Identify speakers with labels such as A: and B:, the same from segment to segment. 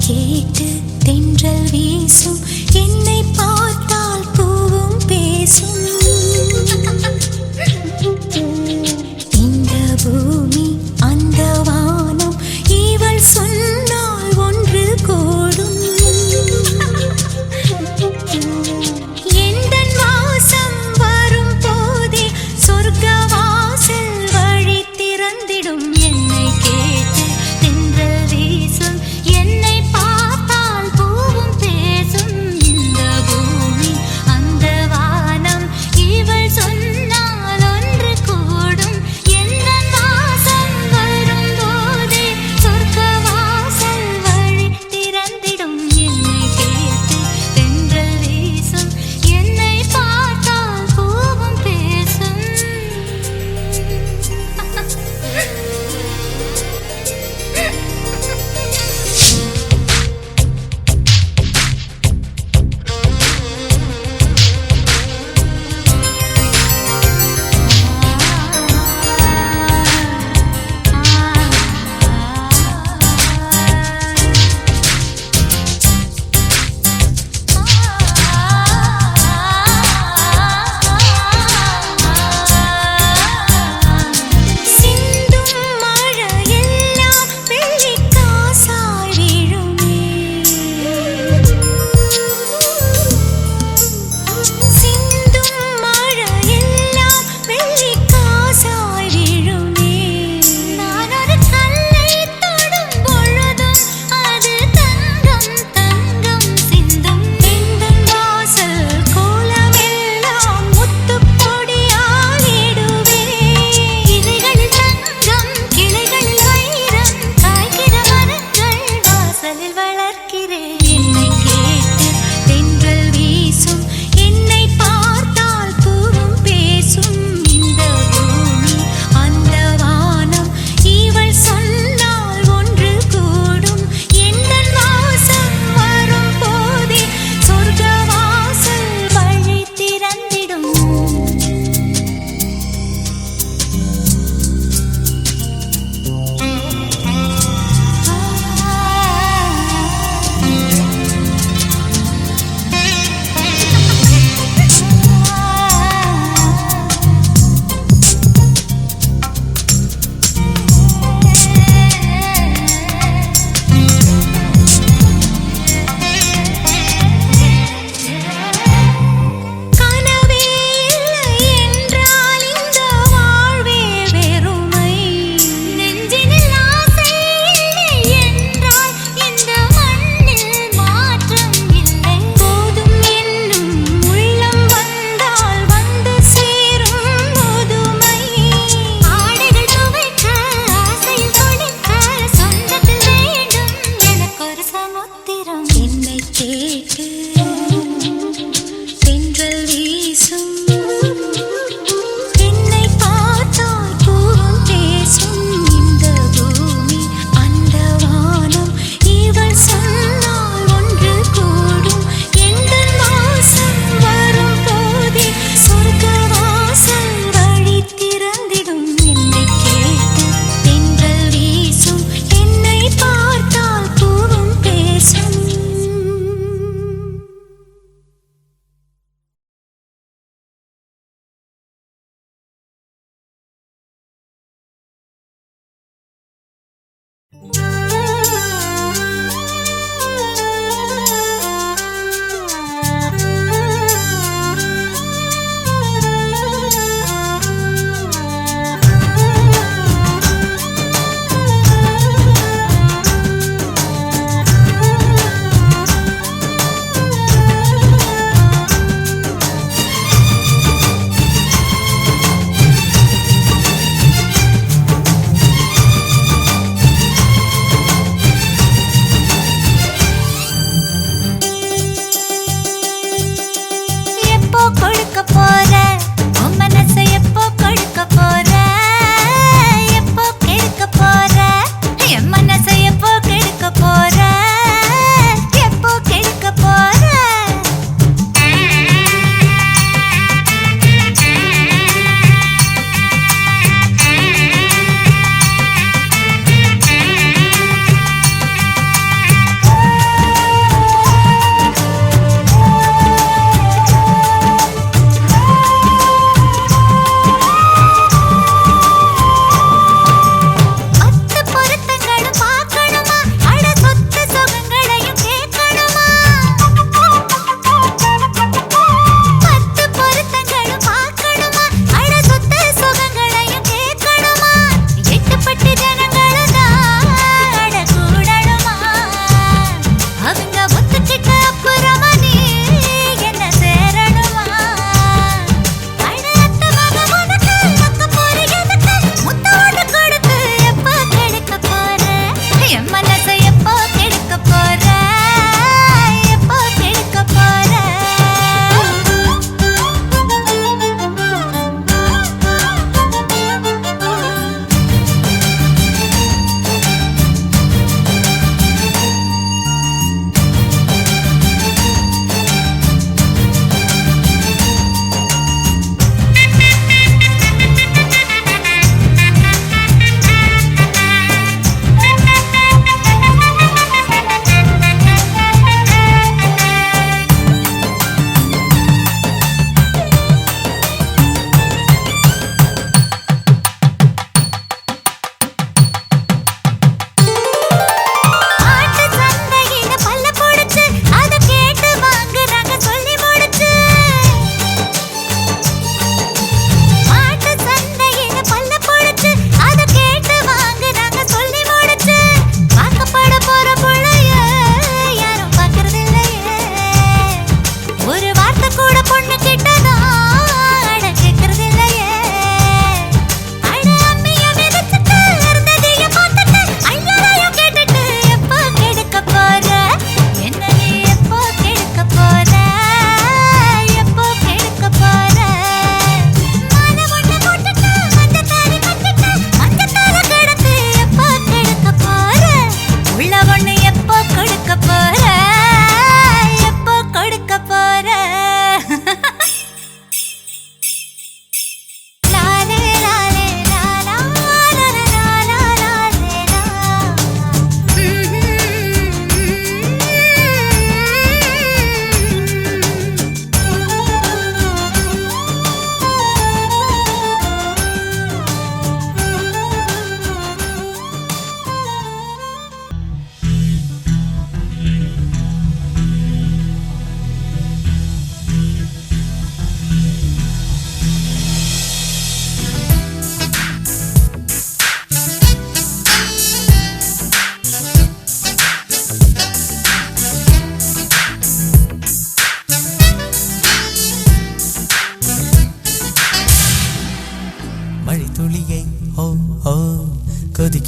A: கேட்டு தென்றல் வீசும் என்னை பார்த்தால் பூவும் பேசும் இந்த பூமி அந்த வானம் இவள் சொன்னால் ஒன்று கூடும் எந்தன் வாசம் வரும் போதே சொர்க்க வாசல் வழி திறந்திடும் என்னை கேட்டு தென்றல் வீசும் என்னை பார்த்தால் பூவும் பேசும் இந்த பூமி அந்த வானம் இவள் சொன்னால் ஒன்று கூடும் எந்தன் வாசம்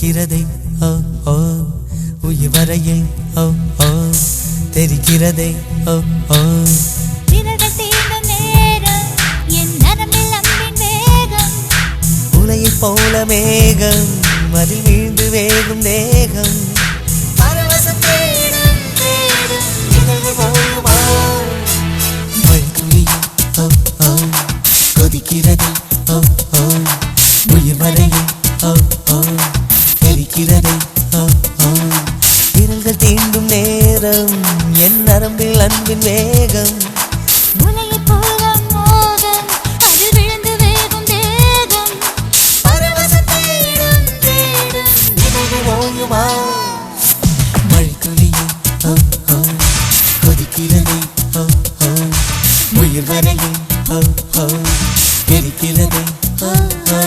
B: கொதிக்கிறதே ஓ ஓ உயிர் வரையில் ஓ ஓ தெரிக்கிறதே ஓ ஓ
A: விரல்கள் தீண்டும் நேரம் என் நரம்பில் அம்பின் வேகம்
B: உலையைப் போல மேகம் அதில் வீழ்ந்து வேகும் தேகம் பரவசம் தேடும்
A: தேடும்
B: இதழ்கள் போயுமா மழைத்துளியே ஓ ஓ கொதிக்கிறதே ஓ ஓ உயிர் வரையில் ஓ ஓ தெரிக்கிறதே ஓ ஓ விரல்கள் தீண்டும் நேரம் என் நரம்பில் அன்பின் வேகம்
A: உலையைப் போல மோகம் அதில் விழுந்து வேகும் தேகம்
B: பரவசம் தேடும்
A: தேடும்
B: இதழ்கள் போயுமா மழைத்துளியே ஓ ஓ கொதிக்கிறதே ஓ ஓ உயிர் வரையில் ஓ ஓ தெரிக்கிறதே ஓ ஓ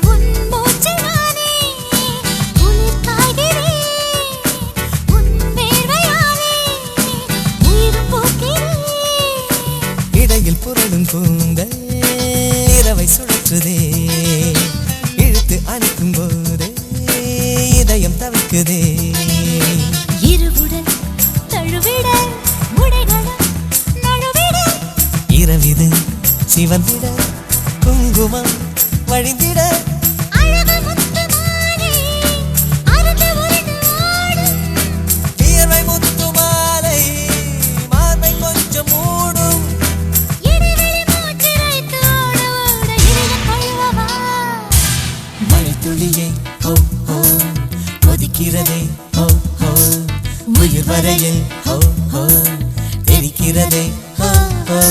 A: உன் மூச்சில் நானே உயிர் காய்கிறேன் உன் வேர்வையாலே உயிரும் போக்கிறேன்
B: இடையில் புரளும் கூந்தல் இரவை சுழற்றுதே இழுத்து அணைக்கும் போதே இதயம் தவிக்குதே
A: இருவுடன் தழுவிட முடைகளும் நழுவிட
B: இரவிது சிவந்திட குங்குமம் வழிந்திட
A: அழகு முத்துமானே அருந்து உருண்டு ஆடும்
B: வியர்வை முத்து மாலை மார்பை கொஞ்சம் மூடும்
A: இடைவெளி மூச்சு வைத்து ஓட ஓட இதயம் கொள்வவா
B: மழைத்துளியே ஓ ஓ கொதிக்கிறதே ஓ ஓ உயிர் வரையில் ஓ ஓ தெரிக்கிறதே ஓ ஓ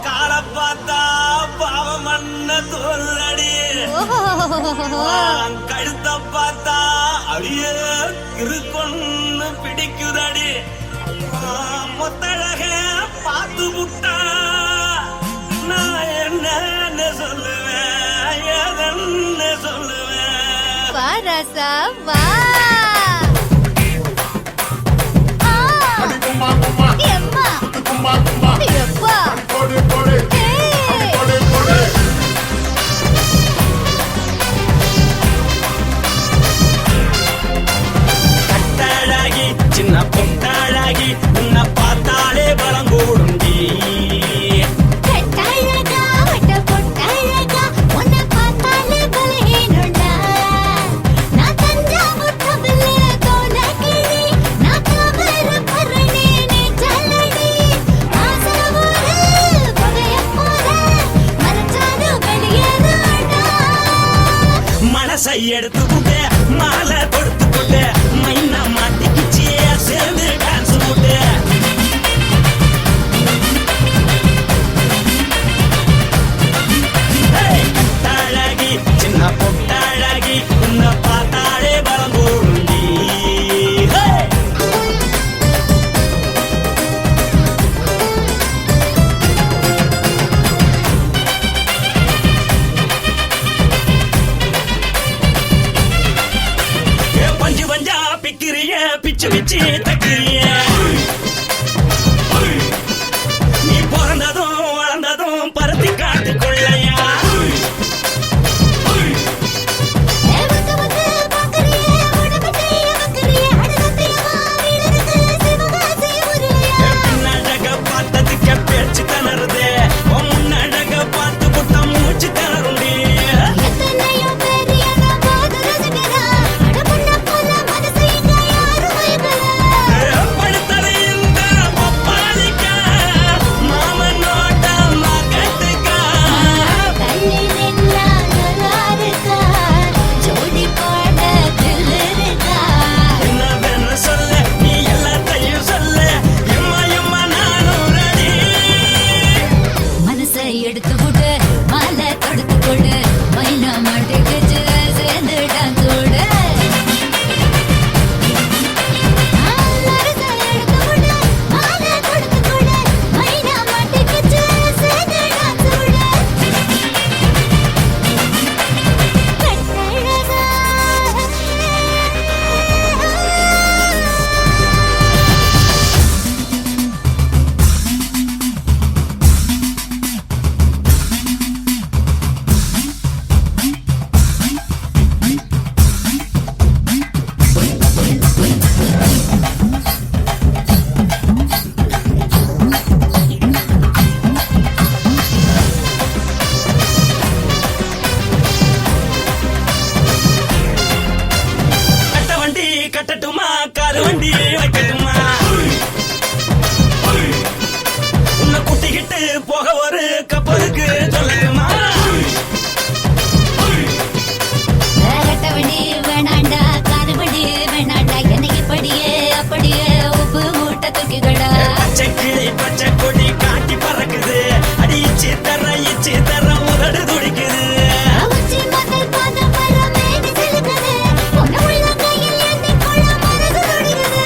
C: கால பார்த்தா பாவம் மண்ண தோல்றடி, கழுத்த பார்த்தா அப்படியே இருக்குன்னு பிடிக்குதடி, மொத்தழக பார்த்து விட்டா நான் என்ன சொல்லுவேன், ஏதன்னு சொல்லுவேன்.
A: வா ராசா வா. எம்மா எப்பா
C: கட்டாழாகி சின்ன பொட்டாழாகி உன்னை பார்த்தாலே பலம் கூடுண்டி.
A: கட்டாழகா வட்ட பொட்டாழகா உன்னை பார்த்தாலே பலஹீனண்டா. நான் தஞ்சாவூர் தவில தோலகிரி, நான் தாமர பரணி நீ ஜல்லடி. ஆசரவூரு புகைய போல மறைச்சாலும் வெளியேறாண்டா.
C: மனசை எடுத்து விட்டு மாலை கொடுத்து விட்டு மைனா மாட்டிக்கிச்சு சேர்ந்து டான்ஸ் போட்டு. கட்டாழகி சின்ன பொட்டாழகி உன்னை பார்த்தாலே பலம் கூடுண்டி. பஞ்சு பஞ்சா பிக்கிறிய பிச்சு பிச்சு தக்கிறிய, நீ பிறந்ததும் வளர்ந்ததும் பருத்தி காட்டு கொள்ளையா.
A: வந்து வந்து பாக்கறியே உடம்பத்தைய வக்கறியே அடகத்தையமா வீரருக்கு சிவகாசி உருளையா.
C: பின்னழக பார்த்ததுக்கு பேச்சு தளருது, முன்னழக பார்த்து புட்ட மூச்சு தளருண்டி.
A: எத்தனையோ பேர் என்ன போது ரசிக்கிறா, அடபுண்ண போல மனசை இங்க யாரும் வைக்கல.
C: படுத்தது இந்த பப்பாளிக்கா, மாமன் நோட்ட மகட்டுக்கா.
A: தள்ளி நின்னா நல்லா இருக்கா, ஜோடி போட தில் இருக்கா.
C: என்னவென்னு சொல்ல நீ எல்லாத்தையும் சொல்ல, எம்மா எம்மா நானும் ரெடி.
A: மனசை எடுத்து விடு, மாலை தொடுத்து கொடு, மைனா மாட்டுக்குச்சு சேர்ந்து டான்ஸ் ஓடு. மனசை எடுத்து விடு, மாலை தொடுத்து கொடு, மைனா மாட்டுக்குச்சு சேர்ந்து டான்ஸ் ஓடு. கட்டழகா
C: கட்ட வண்டி கட்டட்டுமா, காரு வண்டி வைக்கட்டுமா, உன்னை கூட்டிக்கிட்டு போக ஒரு கப்பலுக்கு சொல்லட்டுமா.
A: கட்டவண்டி வேணாண்டா, காலுவண்டி வேணாண்டா, என்னைக்கு படியே அப்படியே உப்பு மூட்டை தூக்கிக்கடா.
C: பச்சை கிளி பச்சை கொடி காட்டி பறக்குது, அடி இச்சி தர உதடு துடிக்குது.
A: உச்சி முதல் பாதம் வர மேனி சிலுக்குது, உன்னை உள்ளங்கையில் ஏந்தி கொள்ள மனசு துடிக்குது.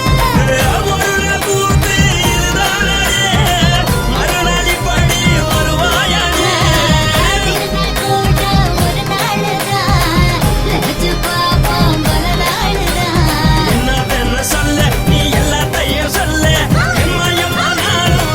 C: ஒரு நாள் கூத்து இதுதானே, மறுநாள் இப்படி வருவாயானே.
A: திருநாள் கூட ஒரு நாளுதான், நினைச்சு பார்ப்போம் பல நாளுதான்.
C: என்னவென்னு சொல்ல நீ எல்லாத்தையும் சொல்ல, எம்மா எம்மா நானும்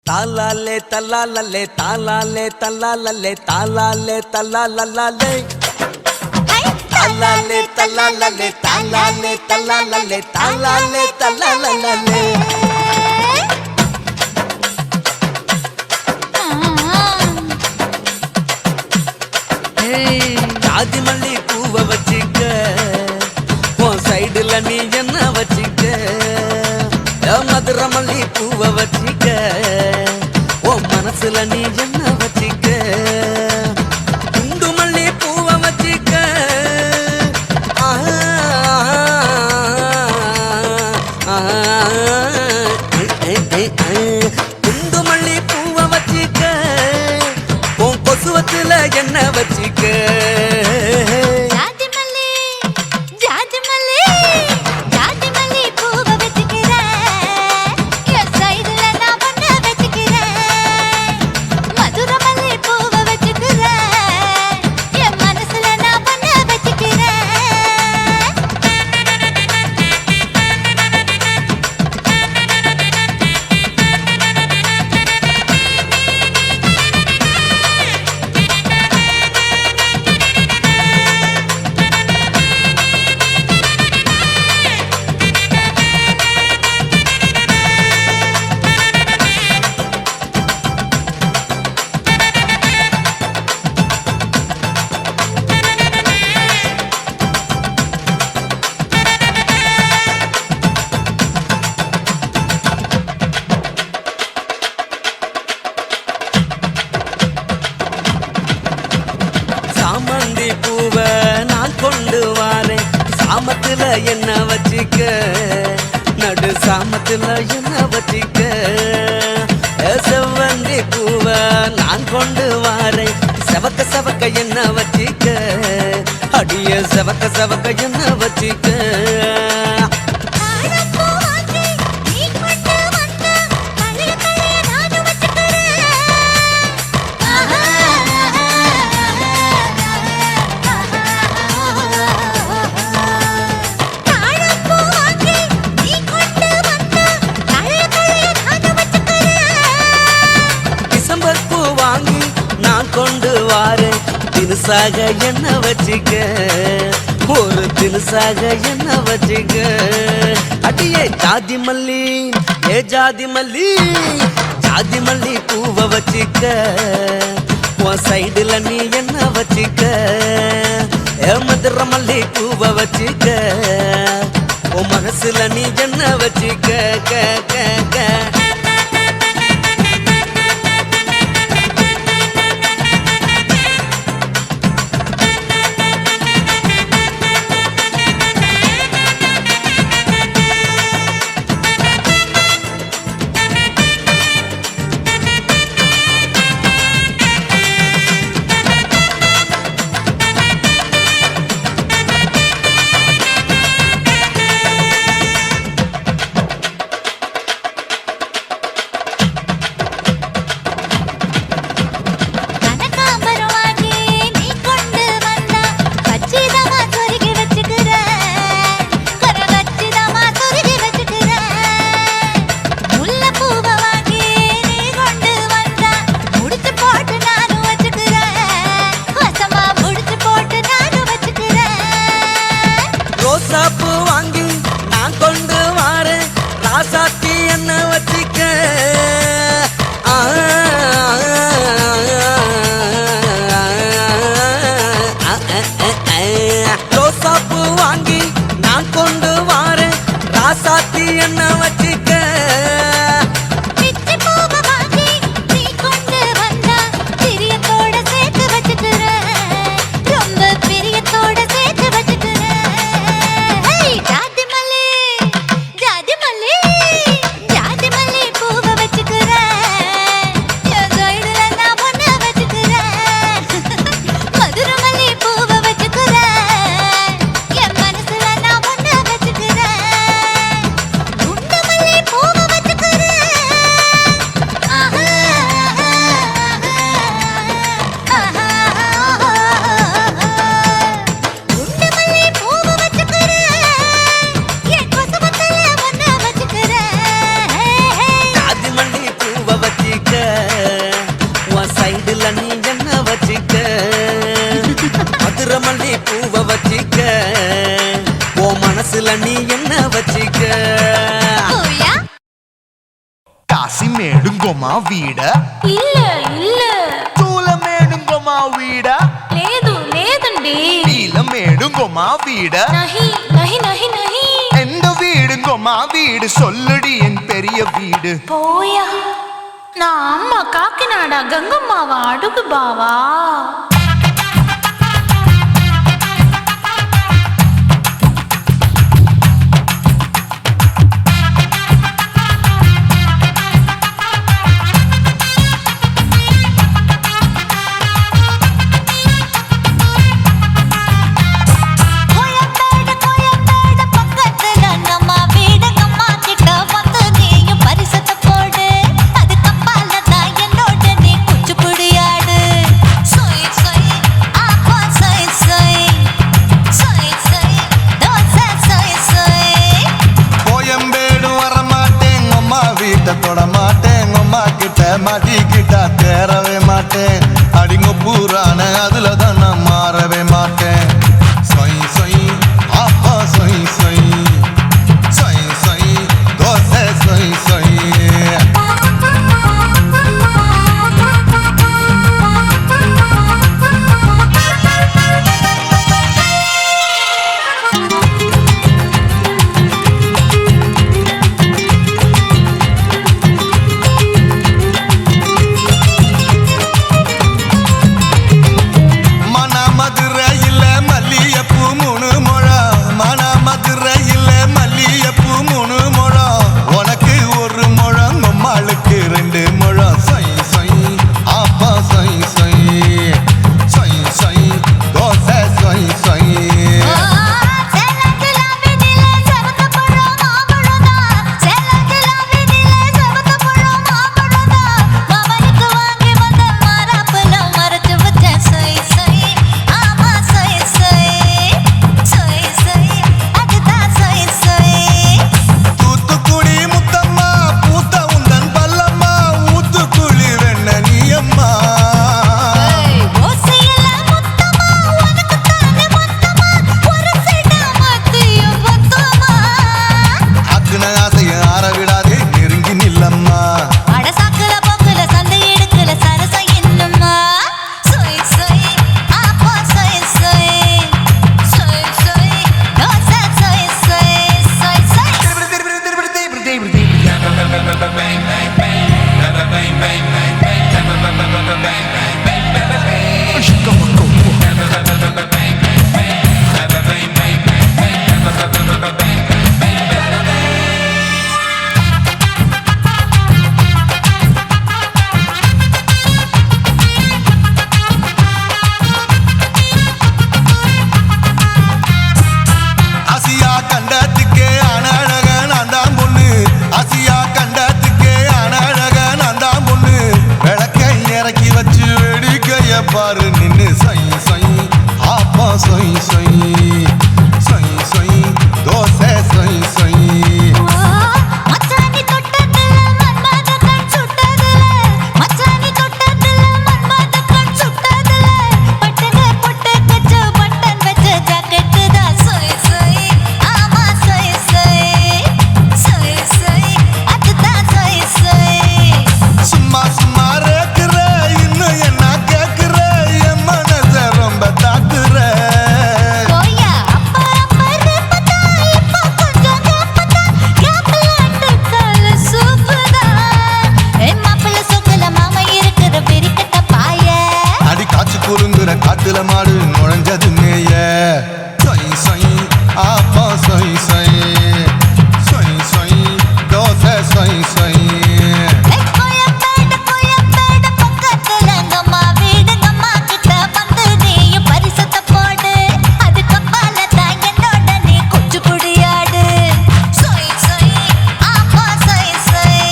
B: தாலாலே தல்லாலே தாலாலே தல்லாலே தாலாலே தல்லாலே தாலாலே தல்லாலே தாலாலே தல்லாலே தாலாலே தல்லாலே ஜாதி மல்லி பூவை வச்சிக்க உன் சைடுல நீ என்ன வச்சிக்க மதுரை மல்லி பூவை வச்சிக்க உன் மனசுல நீ என்ன வச்சிக்க குண்டு மல்லி பூவை வச்சிக்க குண்டு மல்லி பூவை வச்சிக்க உன் கொசுவத்துல என்ன வச்சிக்க
A: ஜாதி மல்லி ஜாதி மல்லி ஜாதி மல்லி பூவை வச்சுக்கிறேன் என் சைடுல நான் பண்ண வச்சுக்கிறேன் மதுரை மல்லி பூவை வச்சுக்கிறேன் என் மனசுல நான் பண்ண வச்சுக்கிறேன்
B: சாமந்தி பூவை நான் கொண்டு வாரேன் சாமத்துல என்ன வச்சிக்க நடு சாமத்துல என்ன வச்சிக்க செவ்வந்தி பூவை நான் கொண்டு வாரேன் செவக்க செவக்க என்ன வச்சிக்க அடிய செவக்க செவக்க என்ன வச்சிக்க டிசம்பர் பூ வாங்கி நான் கொண்டு வாரேன் தினுசாக என்ன வச்சிக்க ஒரு தினுசாக என்ன வச்சிக்க அடியே ஜாதி மல்லி ஏ ஜாதி மல்லி ஜாதி மல்லி பூவை வச்சிக்க உன் சைடுல நீ என்ன வச்சிக்க மதுரை மல்லி பூவை வச்சிக்க உன் மனசுல நீ என்ன வச்சிக்க க க க
A: கனகாம்பரம் வாங்கி நீ கொண்டு வந்தா கச்சிதமா சொருகி வச்சுக்கிறேன் கரகச்சிதமா சொருகி வச்சுக்கிறேன் முல்லைப்பூவை வாங்கி நீ கொண்டு வந்தா முடிச்சு போட்டு நானும் வச்சுக்கிறேன் வசமா முடிச்சு போட்டு நானும் வச்சுக்கிறேன்
B: ரோசாப்பூ வாங்கி நான் கொண்டு வாரேன் ராசாத்தி என்ன வச்சிக்க ரோசாப்பூ வாங்கி நான் கொண்டு வாரேன் ராசாத்தி என்ன வச்சிக்க
A: பிச்சி பூவை வாங்கி நீ கொண்டு வந்தா பிரியத்தோட சேர்த்து வச்சுக்கிறேன் ரொம்ப பிரியத்தோட சேர்த்து வச்சுக்கிறேன் ஜாதி மல்லி ஜாதி மல்லி ஜாதி மல்லி
B: வச்சிக்க.
A: போயா
D: காசி மேடுங்கோமா வீட
A: இல்ல இல்ல
D: తూల మేడుంగోమా వీడ
A: లేదు లేదండి
D: నీల మేడుంగోమా వీడ
A: నహి నహి నహి నహి
D: எந்த வீடுங்கோமா வீடு சொல்லுடி என் பெரிய வீடு
A: పోయా నా అమ్మ కాకినాడ గంగమ్మావా అడుగు బావా
E: தொட மாட்டேன் அம்மா கிட்ட மாட்டிக்கிட்டா தேரவே மாட்டேன் அடிங்க பூரான அதுல தான் நான் மாறவே மாட்டேன் சொய் சொய் அப்பா சொய் சொய் சொய் சொய் தோசை சொய் சொய் பாரு நின்னு சொய் சொய் ஆப்பா சொய் சொய் சொய் சொய் தோசை சொய் சொய்
A: மச்சானி தொட்டதுல மன்மத கண் சுட்டதுல மச்சானி தொட்டதுல மன்மத கண் சுட்டதுல பட்டன பொட்டு கச்சு பட்டன் வச்ச ஜாக்கெட் தான் சொய் சொய் ஆமா சொய் சொய் சொய் சொய் அதுதான் சொய் சொய்
E: சும்மா சும்மா ரேக்குற இன்னும் என்ன கேக்குற என் மனச ரொம்ப தாக்குற
A: போயா அப்பா அப்பா ரப்பதா இப்ப கொஞ்சம் கேப்பதா கேப்பலாட்டு கால சூப்பரா என் மாப்பிள்ள சொக்கல மாமா இருக்கிற பெரிக்கட்ட பாய
E: அடி காய்ச்சி குறுங்குற காட்டுல மாடு நுழைஞ்சது மேய சொய் சொய் ஆப்பா சொய் சொய் சொய் சொய் தோசை சொய் சொய்
A: கோயம்பேடு பக்கத்துல எங்கம்மா வீடு அம்மா கிட்ட வந்து நீயும் பரிசத்தை போடு அதுக்கப்பால தான் என்னோட நீ குச்சி புடியாடு சொய் சொய் ஆப்பா சொய் சொய்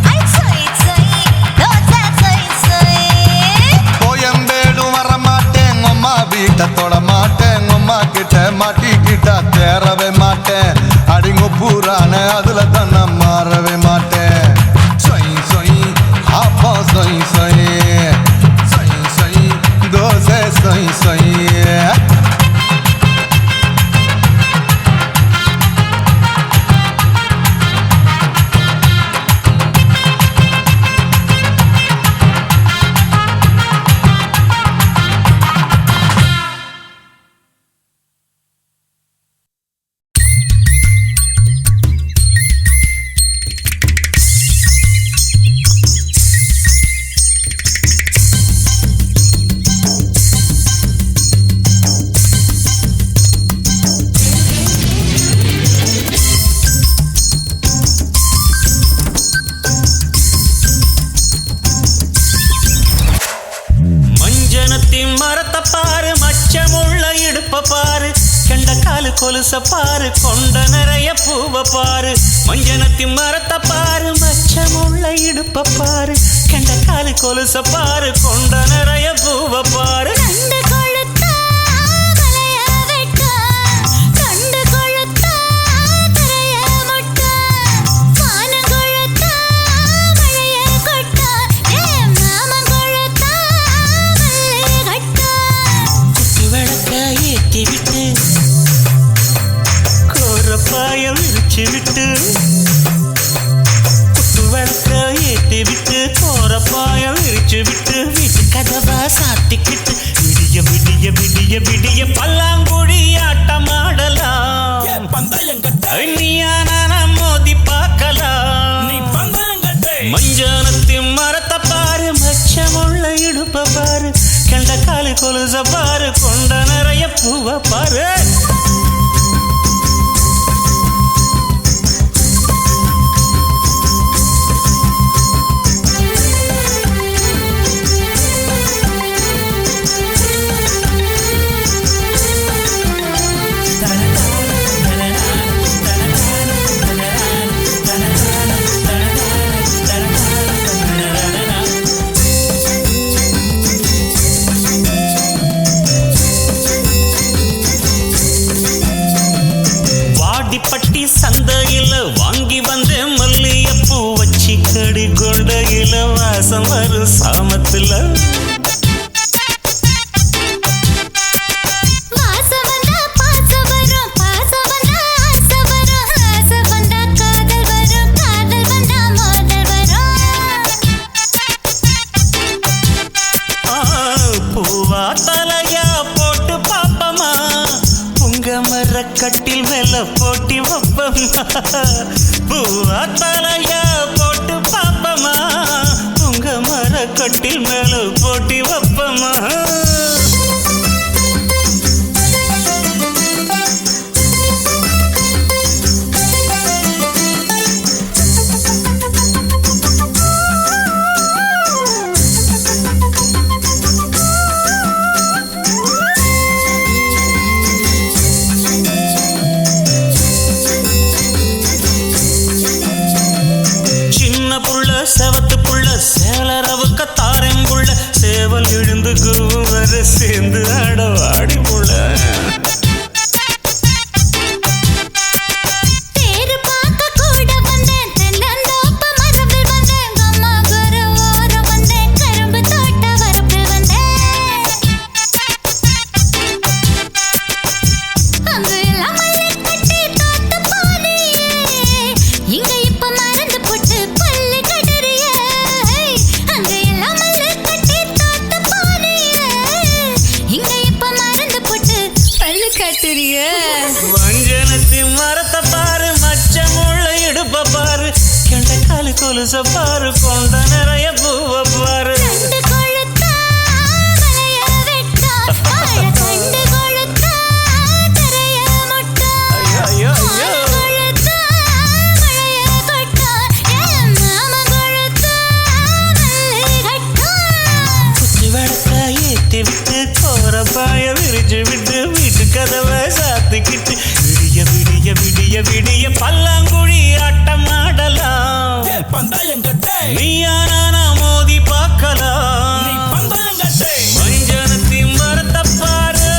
A: ஐ சொய் சொய் தோசை சொய் சொய்
E: கோயம்பேடும் வர மாட்டேன் அம்மா வீட்டை தொட மாட்டேன் அம்மா கிட்ட மாட்டிக்கிட்டா தேரவே மாட்டேன் அடிங்க பூரான அதுல தான் நான் மாறவே மாட்டேன் சொய் சொய் ஆப்பா சொய் சொய் சொய் சொய் தோசை சொய் சொய்
C: கொலுச பாரு கொண்ட நிறைய பூவ பாரு மஞ்சனத்தி மரத்தை பாரு மச்சமுள்ள இடுப்ப பாரு கண்ட காலு கொலுச பாரு கொண்ட நிறைய பூவ பாரு
A: கண்டு கொழுத்தா மலைய வெட்டா கண்டு கொழுத்தா கரைய முட்டா வானம் கொழுத்தா மழைய கொட்டா மாமன் கொழுத்தா மல்லி கட்டா
C: குத்து விளக்க ஏத்தி விட்டு கோரப்பாய விரிச்சு விட்டு குத்து விளக்க ஏத்தி விட்டு கோரப்பாய விரிச்சு விட்டு வீட்டு கதவா சாத்திக்கிட்டு விடிய விடிய விடிய விடிய பல்லாங்குழி ஆட்டமாடலாம் நீயான மோதி பார்க்கலாம் மஞ்சனத்தி மரத்தை பாரு மச்சமுள்ள இடுப்ப பாரு கண்ட காலு கொலுச பாரு கொண்ட நிறைய பூவ பாரு வாடிப்பட்டி சந்தையில வாங்கி வந்த மல்லியப்பூ வச்சு கடி கொண்டையில வாசம் வரும் சாமத்துல
A: வாசம் வந்தா பாசம் வரும் பாசம் வந்தா ஆசை வரும் ஆசை வந்தா காதல் வரும் காதல் வந்தா மோதல் வரும்
C: பூவா தலையா போட்டு பாப்பமா உங்க மரக்கட்டில் மேல போட்டி வப்பமா பூவா தலையா போட்டு பாப்பமா உங்க மரக்கட்டில் மேல போட்டி வப்பமா செவத்து புள்ள சேலரவுக்க தாரெங்குள்ள சேவல் எழுந்து கூவர சேர்ந்து ஆடவாடி புள்ள
A: தேரு பார்க்க கூட வந்தேன் தென்னந்தோப்பு மரபில் வந்தேன் அம்மா குரு ஓரம் வந்தேன் கரும்பு தோட்ட வரப்பில் வந்தேன் அங்க எல்லாம் மல்லி கட்டி தோட்ட போனியே இங்க இப்ப மறந்து போட்டு பல்லு கட்டறியே அங்க எல்லாம் மல்லி கட்டி தோட்ட போனியே இங்க இப்ப மறந்து போட்டு பல்லு கட்டறியே
C: மஞ்சனத்தி மரத்தை பாரு மச்சமுள்ள இடுப்ப பாரு கண்ட காலு கொலுச பாரு கொண்ட நிறைய பூவ பாரு
A: கண்டு கொழுத்தா மலைய வெட்டா வாழ கண்டு கொழுத்தா கரைய முட்டா
C: ஐயோ, ஐயோ.
A: கொழுத்தா மழைய கொட்டா மாமன் கொழுத்தா மல்லி கட்டா
C: குத்து விளக்க ஏத்தி விட்டு கோரப்பாய விரிச்சு விட்டு வீட்டு கதவை சாத்திக்கிட்டு விடிய விடிய விடிய விடிய பல்லாங்குழி ஆட்டமாடலாம் நீயான மோதி பார்க்கலாம் மஞ்சனத்தி மரத்தை பாரு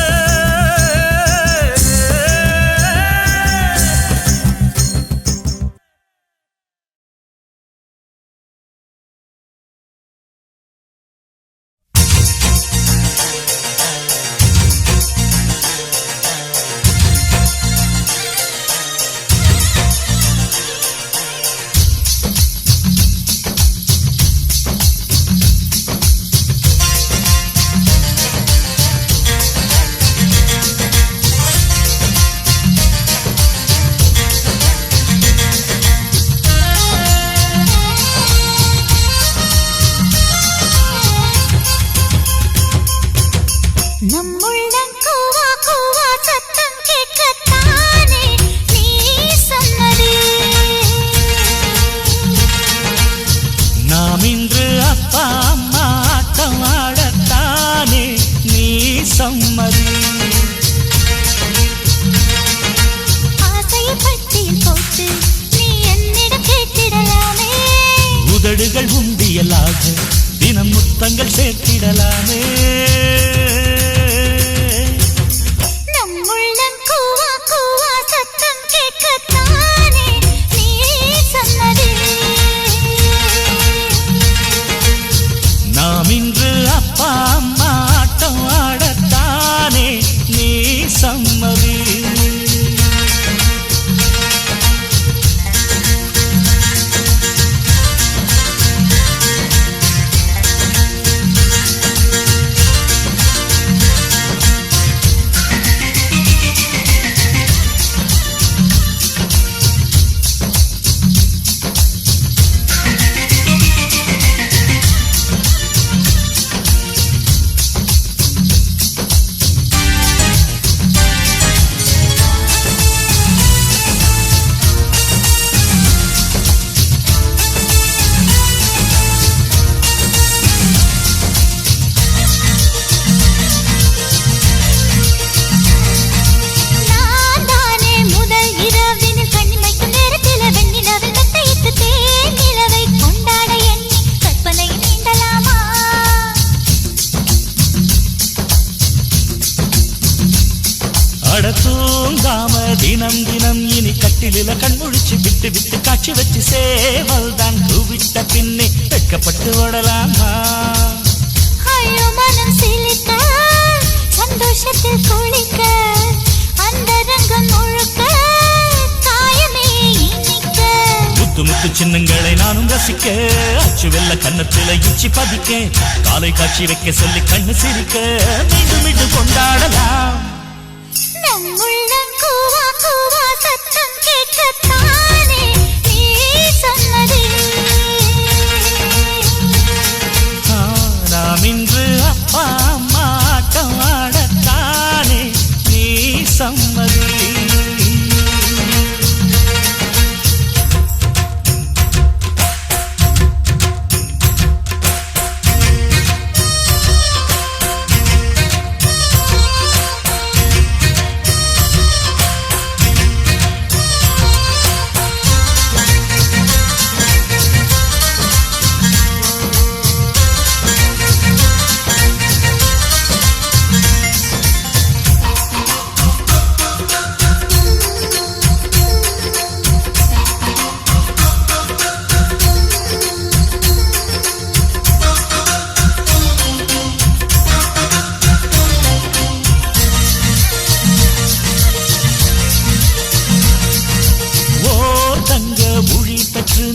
C: விடியலாக தினம் முத்தங்கள் சேர்த்திடலாமே
A: நம்முள்ளம் கூவா கூவா சத்தம் கேட்கத்தானே நீ சொன்னதே
C: நாம் இன்று அப்பா அம்மா ஆட்டம் ஆடத்தானே நீ சம்மதி தினம் தினம் இனி கட்டிலில கண்முழிச்சு விட்டு விட்டு காட்சி வச்சு சேவல் தான் கூவிட்ட பின்னே வெட்கப்பட்டு ஓடலாமா
A: ஐயோ மனம் சிலிக்க சந்தோஷத்தில் குளிக்க அந்த ரங்கம் முழுக்க காயமே இனிக்க
C: முத்து முத்து சின்னங்களை நானும் ரசிக்க அச்சு வெள்ள கண்ணத்தில இச்சி பதிக்க காலை காட்சி வைக்க சொல்லி கண்ணு சிரிக்க மீண்டும் மீண்டும் கொண்டாடலாம்
A: நம்முள்ளம் கூவா கூவா சத்தம் கேட்கத்தானே நீ சொன்னதே
C: நாம் இன்று அப்பா அம்மா ஆட்டம் ஆடத்தானே நீ சம்மதி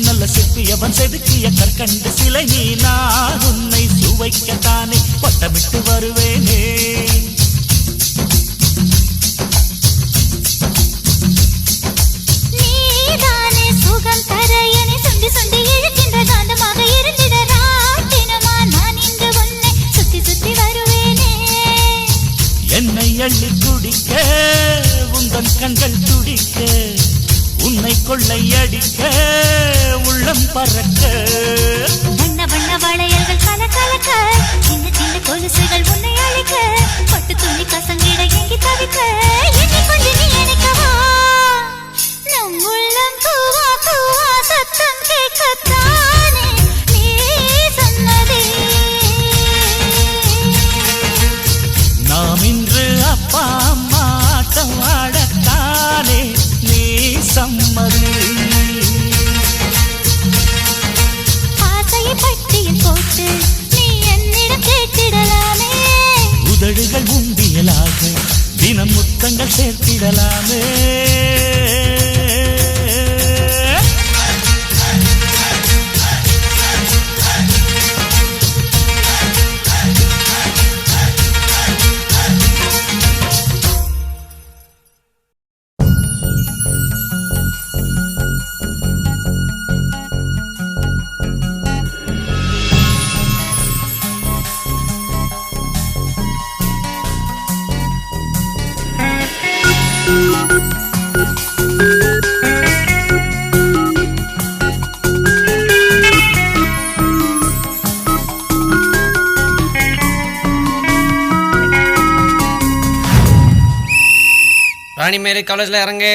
C: நல்ல சிற்பியவன் செதுக்கிய கற்கண்டு சிலை நீ நான் உன்னை சுவைக்கத்தானே பட்டமிட்டு வருவேனே
A: நீதானே சுகம் தர என்னை சுண்டி சுண்டி இழுக்கின்ற காந்தமாக இருந்திட ராட்டினமா நான் இன்று உன்னை சுத்தி சுத்தி வருவேனே
C: என்னை அள்ளி குடிக்க உந்தன் கண்கள் துடிக்க உன்னை கொள்ளையடிக்க உள்ளம் பறக்க
A: வண்ண வண்ண வளையல்கள் கல கலக்க சின்ன சின்ன கொலுசுகள் உன்னை அழைக்க பட்டு துணி கசங்கிட எங்கி தவிக்க என்னை கொஞ்சம் நீ அணைக்கவா நம் உள்ளம் கூவா கூவா சத்தம் கேட்கத்தானே நீ சொன்னதே
C: நாம் இன்று அப்பா அம்மா ஆட்டம் ஆடத்தானே நீ சம்மதி
A: ஆசையை பட்டியல் போட்டு நீ என்னிடம் கேட்டிடலாமே
C: உதடுகள் உண்டியலாக தினம் முத்தங்கள் சேர்த்திடலாமே
F: ராணி மேரி காலேஜ்ல இறங்கு.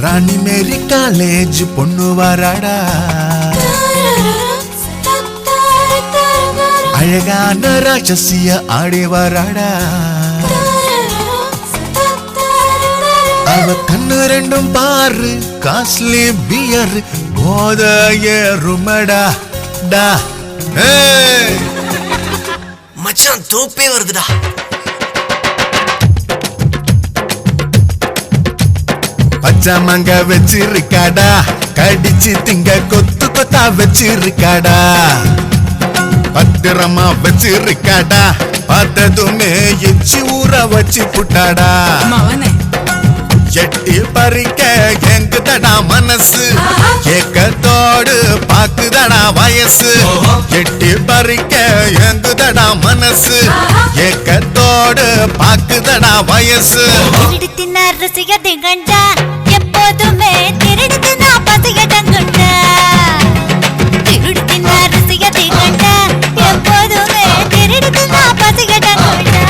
E: ராணி மேரி காலேஜ் பொண்ணு வராடா, அழகான ராட்சசிய ஆடி வராடா, அவ கண்ணு ரெண்டும் பாரு காஸ்ட்லி பியர் போதைய ருமடா டா.
F: மச்சான் தோப்பே வருதுடா.
E: பச்சாமங்க வச்சிருக்காடா, கடிச்சு திங்க கொத்து கொத்தா வச்சிருக்காடா, பத்திரமா வச்சிருக்காடா, பார்த்ததுமே எச்சி ஊற வச்சு புட்டாடா. எட்டி பறிக்க எங்குதடா மனசு, ஏக்கத்தோடு பாக்குதடா வயசு. எட்டி பறிக்க எங்குதடா மனசு, ஏக்கத்தோடு பாக்குதடா வயசு.
A: திருடித்தினார் ரசிகதை கண்டா, எப்போதுமே திருடித்தினா பசியடங்குண்டா. திருடித்தினார் ரசிகதை கண்டா, எப்போதுமே திருடித்தினா பசியடங்குண்டா.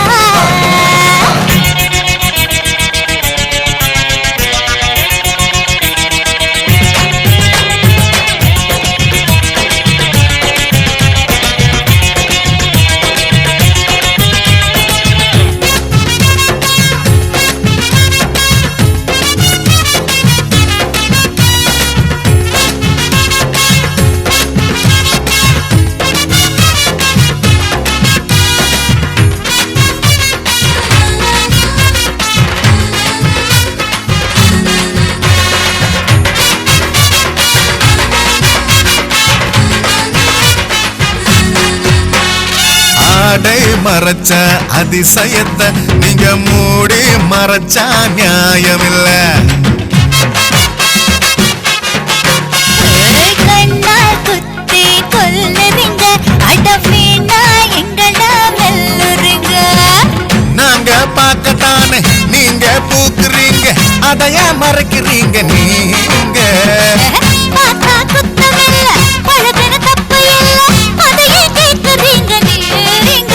E: ஆடை மறைச்ச அதிசயத்தை நீங்க மூடி மறைச்சா நியாயமில்ல.
A: கண்ணால் குத்தி கொல்லுறீங்க, அடவீனா எங்கள வெல்லுறீங்க.
E: நாங்க பார்க்கத்தானே நீங்க பூக்குறீங்க, அதைய மறைக்கிறீங்க நீங்க.
A: பார்த்தா குத்தமில்ல, பழகின தப்பு இல்ல, அதையே கேட்குறீங்க நீங்க.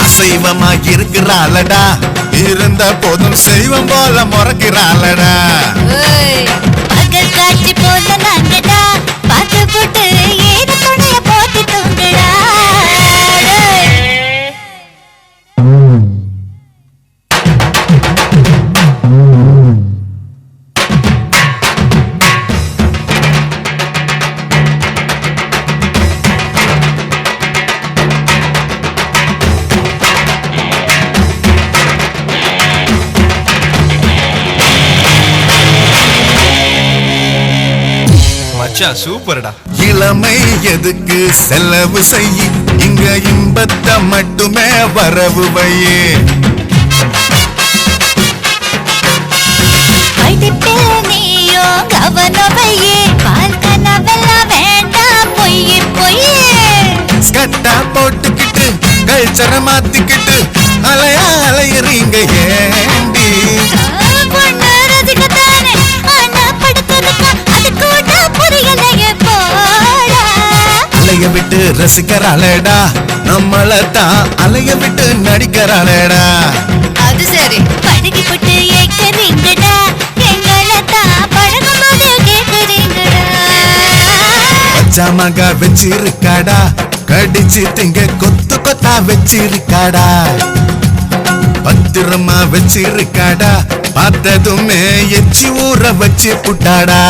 E: அசைவமா இருக்கிறாளடா, இருந்த போதும் செய்வம் போல முறைக்கிறாளடா.
A: பகல் காட்சி போல நாங்கடா, பார்த்து போட்டு ஏது துணைய போத்தி தூங்குடா.
D: மச்சான் சூப்பர்டா.
E: இளமை எதுக்கு செலவு செய்ய, இங்க இன்பத்தை மட்டுமே வரவு வையே.
A: படிப்பில் நீயோ கவனவையே, பால் கனவெல்லாம் வேண்டாம் பொய்யே பொய்யே.
E: ஸ்கட்டா போட்டுக்கிட்டு கல்ச்சர மாத்திக்கிட்டு அலையா அலையறீங்க ஏண்டி.
A: பொண்ணு ரசிக்கத்தானே, ஆனா படுக்கிறதுக்கா அது கூட புரியலையே போடா.
E: அலைய விட்டு ரசிக்கிறாளேடா, நம்மளத்தான் அலைய விட்டு நடிக்கிறாளேடா.
A: அது சரி, பழகி போட்டு ஏக்கிறீங்கடா, எங்களத்தான் பழகும் போது கேட்குறீங்கடா.
E: பச்சாமங்க வச்சிருக்காடா, கடிச்சு திங்க கொத்து கொத்தா வச்சிருக்காடா, பத்திரமா வச்சிருக்காடா, பார்த்ததுமே எச்சி ஊற வச்சு புட்டாடா.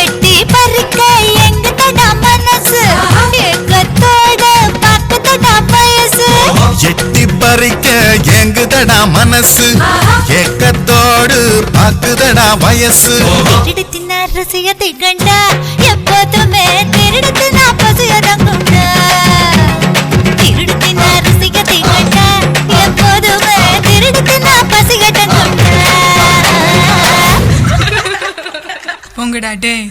A: எட்டி பறிக்க எங்குதடா மனசு, ஏக்கத்தோட பாக்குதடா வயசு.
E: எட்டி பறிக்க எங்குதடா மனசு, ஏக்கத்தோடு பாக்குதடா வயசு.
A: திருடித்தினார் ரசிகதை கண்டா, எப்போதுமே திருடித்தினா பசியடங்குண்டா. திருடித்தினார் ரசிகதை கண்டா, எப்போதுமே திருடித்தினா பசியடங்குண்டா.
G: போங்கடா டேய்.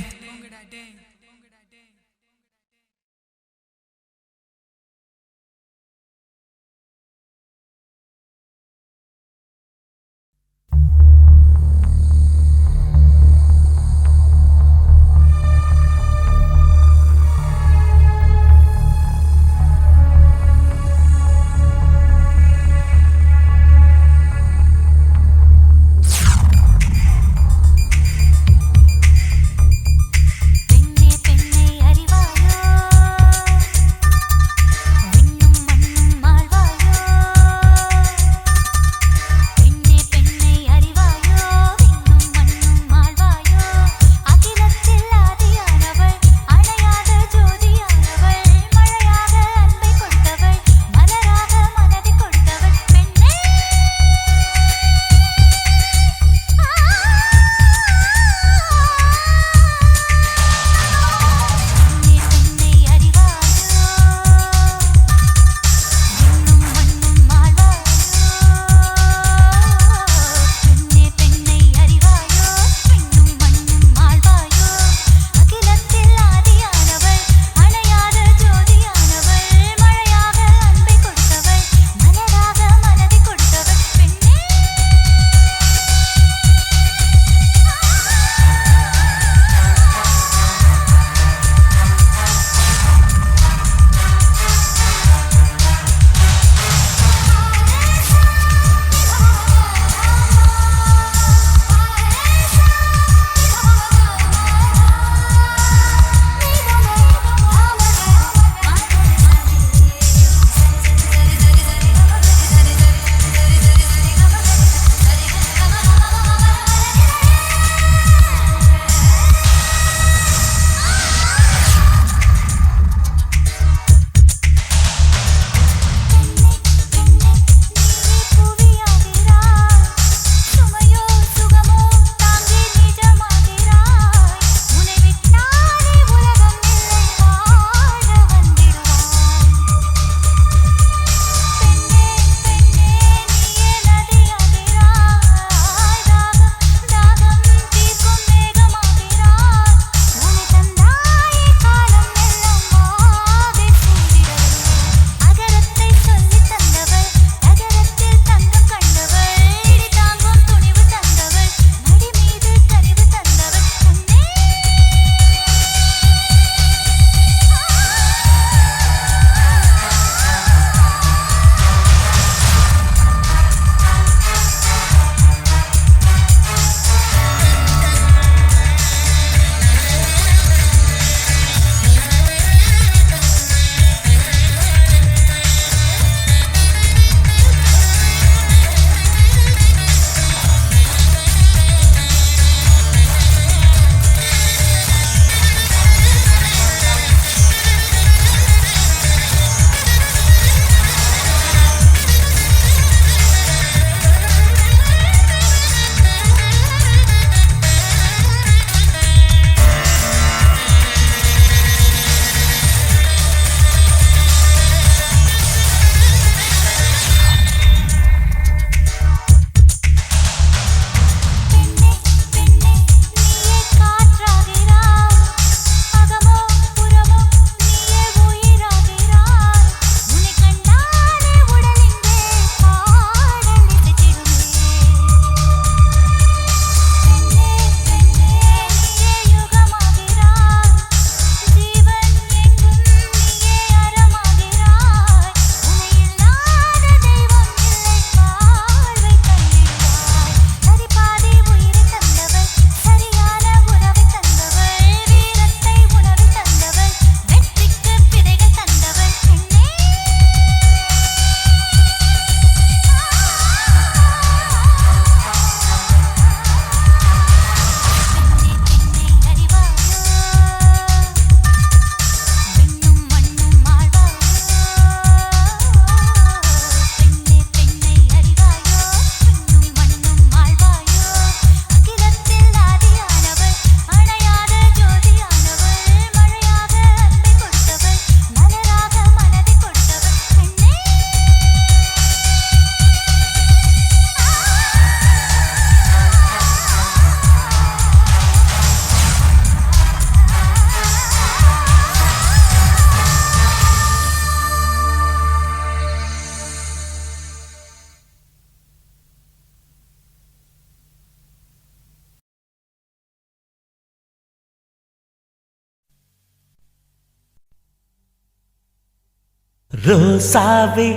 C: ரோசாவே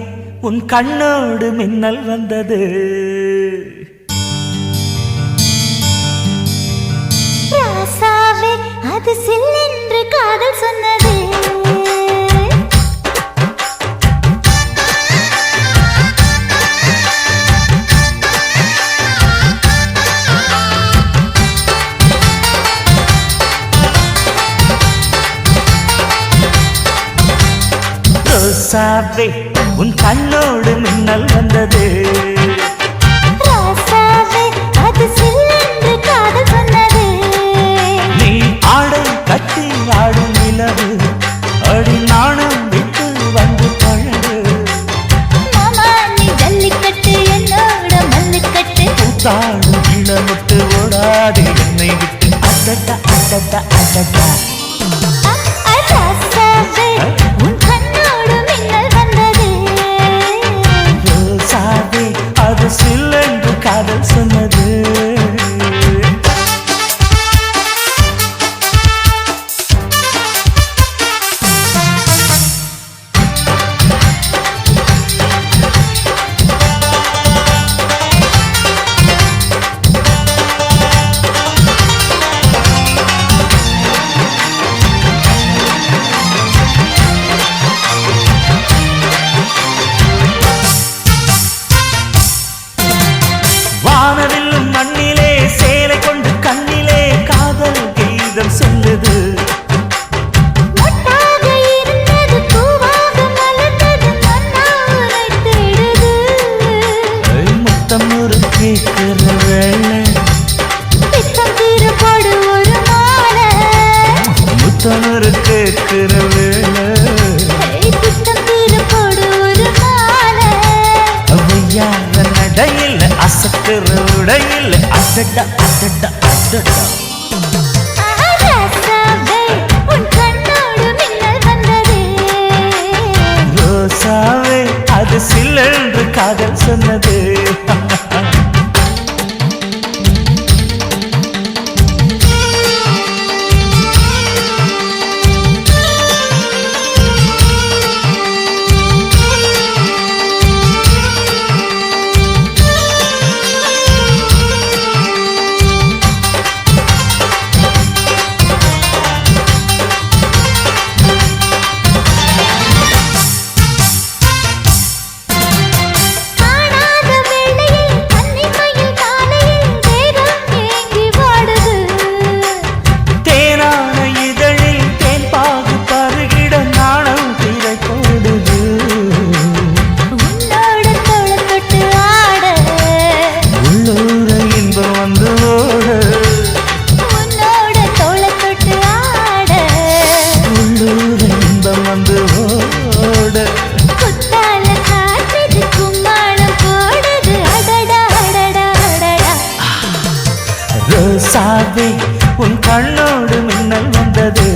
C: உன் கண்ணோடு மின்னல் வந்தது.
A: ராசாவே அது சில்லென்று காதல் சொன்னது.
C: ரோசாவே உன் கண்ணோடு மின்னல் வந்தது.
A: ராசாவே அது சில்லென்று காதல் சொன்னது.
C: நீ ஆடை கட்டி ஆடும் நிலவு அடி நாணம் விட்டு வந்து பழகு.
A: மாமா நீ ஜல்லிக்கட்டு என்னோட மல்லுக்கட்டு.
C: கூத்தாடும் இளமுட்டு ஓடாது என்னை விட்டு. அடடா அடடா அடடா.
A: ராசாவே உன் கண்ணோடு மின்னல் வந்தது.
C: ரோசாவே அது சில்லென்று காதல் சொன்னது. வானவில்லும் மண்ணிலே சேலை கொண்டு கண்ணிலே காதல் கீதம் சொல்லுது.
A: மொட்டாக இருந்தது பூவாக மலர்ந்தது மன்னா உரை தேடுது.
C: முத்தம் ஒரு கேட்கிற வேளை.
A: பித்தம் தீரப்படு ஒரு மாலை.
C: முத்தம் ஒரு கேட்கிற வேளை.
A: பித்தம் தீரப்படு ஒரு மாலை.
C: அவையார நடையில் அசத்துற உடையில் அடடா அடடா அடடா.
A: ராசாவே உன் கண்ணோடு மின்னல் வந்தது.
C: ரோசாவே அது சில்லென்று காதல் சொன்னது.
A: காணாத வேளையில் கன்னிமயில் காலையில் தேகம் ஏங்கி வாடுது.
C: தேனான இதழில் தேன் பாகு பருகிட நாணம் திரை போடுது.
A: உன்னோட தோளை தொட்டு ஆட.
C: உள்ளூர இன்பம் வந்து ஓட.
A: உன்னோட தோளை தொட்டு ஆட.
C: உள்ளூர இன்பம் வந்து ஓட.
A: குத்தால காற்றுது கும்மாளம் போடுது. அடடா அடடா அடடா.
C: ரோசாவே உன் கண்ணோடு மின்னல் வந்தது.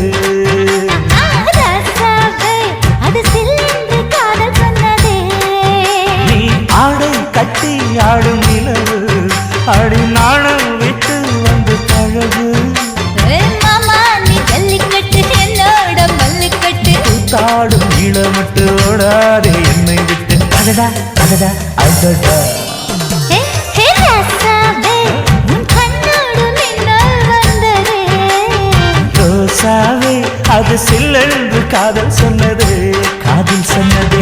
A: ராசாவே அது சில்லென்று காதல் சொன்னது.
C: நீ ஆடை கட்டி ஆடும் நிலவு அடி நாணம் விட்டு வந்து பழகு.
A: மாமா நீ ஜல்லிக்கட்டு என்னோட மல்லுக்கட்டு.
C: கூத்தாடும் இளமட்டு ஓடாதே என்னை விட்டு. அடடா அடடா அடடா.
A: ஹே ஹே ராசாவே உன் கண்ணோடு மின்னல் வந்தது.
C: ரோசாவே அது சில்லென்று காதல் சொன்னது. காதல் சொன்னது.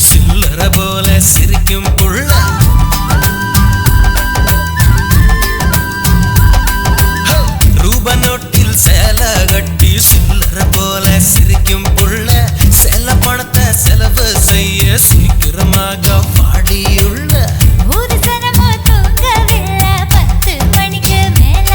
F: சில்லற போல சிரிக்கும் புள்ள ரூபா நோட்டில் சேலை கட்டி சில்லற போல சிரிக்கும் புள்ள செல பணத்தை செலவு செய்ய சீக்கிரமாக பாடியுள்ள
A: ஒரு சனமோ தூங்கவில்லை 10 மணிக்கு மேல